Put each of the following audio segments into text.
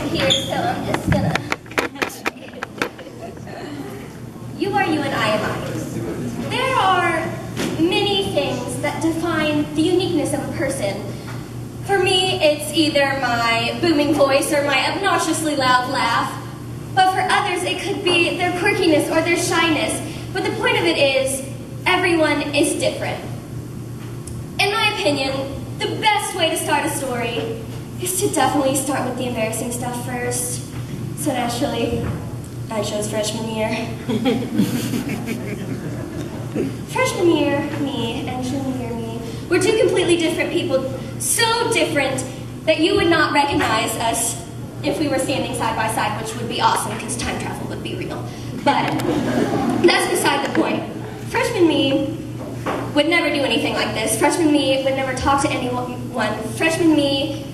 here, so I'm just gonna... You are you and I am I. There are many things that define the uniqueness of a person. For me, it's either my booming voice or my obnoxiously loud laugh. But for others, it could be their quirkiness or their shyness. But the point of it is, everyone is different. In my opinion, the best way to start a story is to definitely start with the embarrassing stuff first. So naturally, I chose freshman year. Freshman year, me, and junior year, me, were two completely different people, so different that you would not recognize us if we were standing side by side, which would be awesome because time travel would be real. But that's beside the point. Freshman me would never do anything like this. Freshman me would never talk to anyone. Freshman me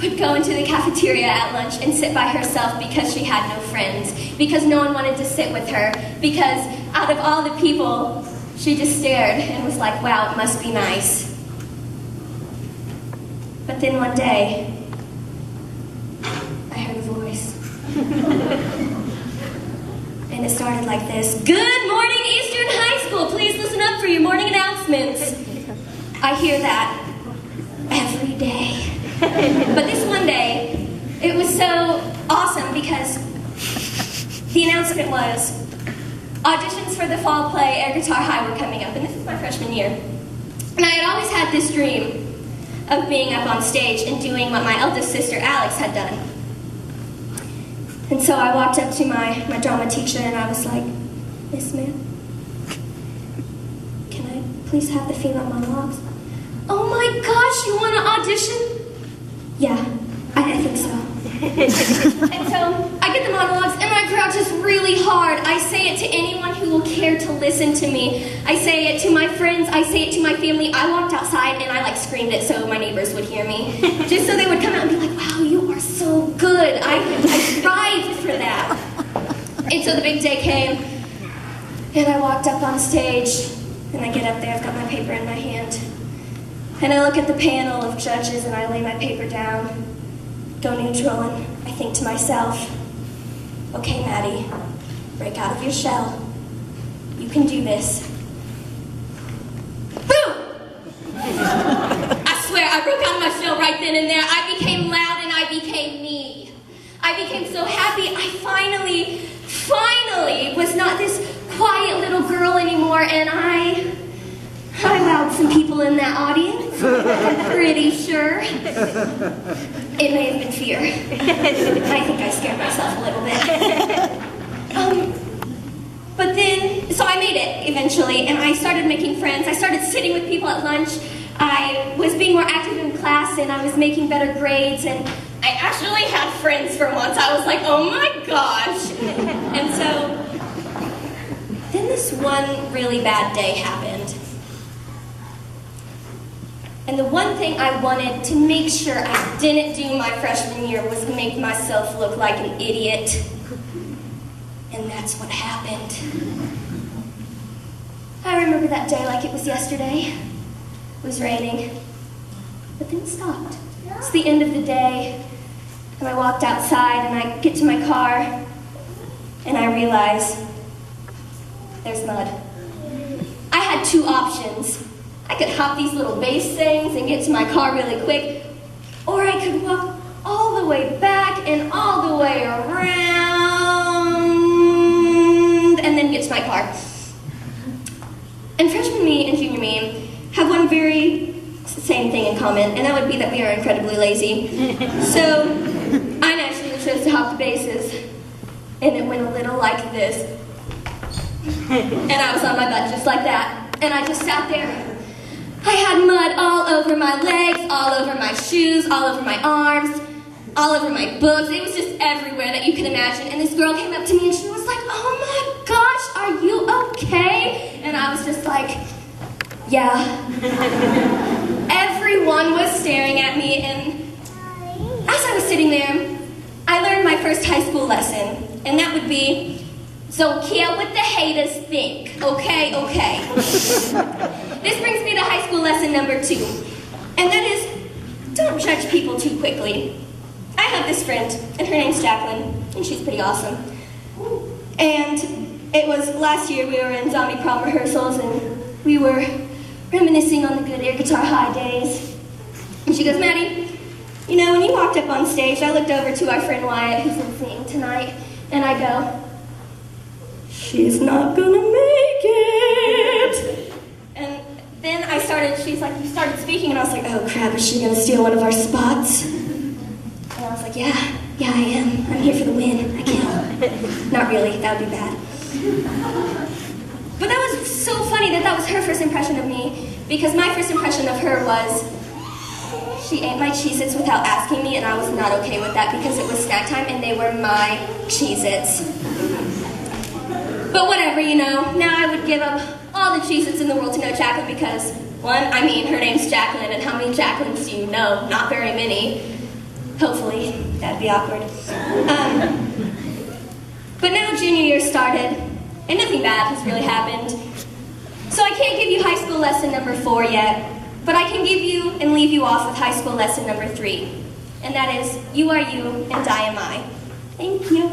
would go into the cafeteria at lunch and sit by herself because she had no friends, because no one wanted to sit with her, because out of all the people, she just stared and was like, wow, it must be nice. But then one day, I heard a voice. And it started like this. Good morning, Eastern High School. Please listen up for your morning announcements. I hear that every day. But this one day, it was so awesome because the announcement was auditions for the fall play Air Guitar High were coming up, and this is my freshman year. And I had always had this dream of being up on stage and doing what my eldest sister Alex had done. And so I walked up to my drama teacher and I was like, Miss Smith, can I please have the female monologues? Oh my gosh, you want to audition? Yeah, I think so. And so I get the monologues and I crouch just really hard. I say it to anyone who will care to listen to me. I say it to my friends, I say it to my family. I walked outside and I screamed it so my neighbors would hear me. Just so they would come out and be like, wow, you are so good. I strived for that. And so the big day came and I walked up on stage and I get up there, I've got my paper in my hand. And I look at the panel of judges and I lay my paper down, go neutral, and I think to myself, okay, Maddie, break out of your shell. You can do this. Boom! I swear, I broke out of my shell right then and there. I became loud and I became me. I became so happy. I finally was not this quiet little girl anymore, and I wowed some people in that audience. I'm pretty sure. It may have been fear. I think I scared myself a little bit. But then, so I made it eventually, and I started making friends. I started sitting with people at lunch. I was being more active in class, and I was making better grades, and I actually had friends for once. I was like, oh my gosh. And so, then this one really bad day happened. And the one thing I wanted to make sure I didn't do my freshman year was make myself look like an idiot. And that's what happened. I remember that day like it was yesterday. It was raining, but then it stopped. It's the end of the day, and I walked outside and I get to my car, and I realize there's mud. I had two options. I could hop these little base things and get to my car really quick, or I could walk all the way back and all the way around and then get to my car. And freshman me and junior me have one very same thing in common, and that would be that we are incredibly lazy. So I naturally chose to hop the bases, and it went a little like this. And I was on my butt just like that, and I just sat there. I had mud all over my legs, all over my shoes, all over my arms, all over my books. It was just everywhere that you could imagine. And this girl came up to me and she was like, oh my gosh, are you okay? And I was just like, yeah. Everyone was staring at me, and as I was sitting there, I learned my first high school lesson, and that would be, so care what the haters think, okay? This brings me to high school lesson number 2, and that is, don't judge people too quickly. I have this friend, and her name's Jacqueline, and she's pretty awesome. And it was last year we were in zombie prom rehearsals, and we were reminiscing on the good air guitar high days. And she goes, Maddie, you know, when you walked up on stage, I looked over to our friend Wyatt, who's been singing tonight, and I go, she's not gonna make it. And then she's like, you started speaking, and I was like, oh crap, is she gonna steal one of our spots? And I was like, yeah, I am. I'm here for the win. I can't. Not really, that would be bad. But that was so funny that was her first impression of me, because my first impression of her was, she ate my Cheez-Its without asking me, and I was not okay with that because it was snack time and they were my Cheez-Its. But whatever, you know, now I would give up all the Cheez-Its in the world to know Jacqueline because, one, I mean, her name's Jacqueline, and how many Jacquelines do you know? Not very many. Hopefully. That'd be awkward. But now junior year started, and nothing bad has really happened. So I can't give you high school lesson number 4 yet, but I can give you and leave you off with high school lesson number 3. And that is, you are you, and I am I. Thank you.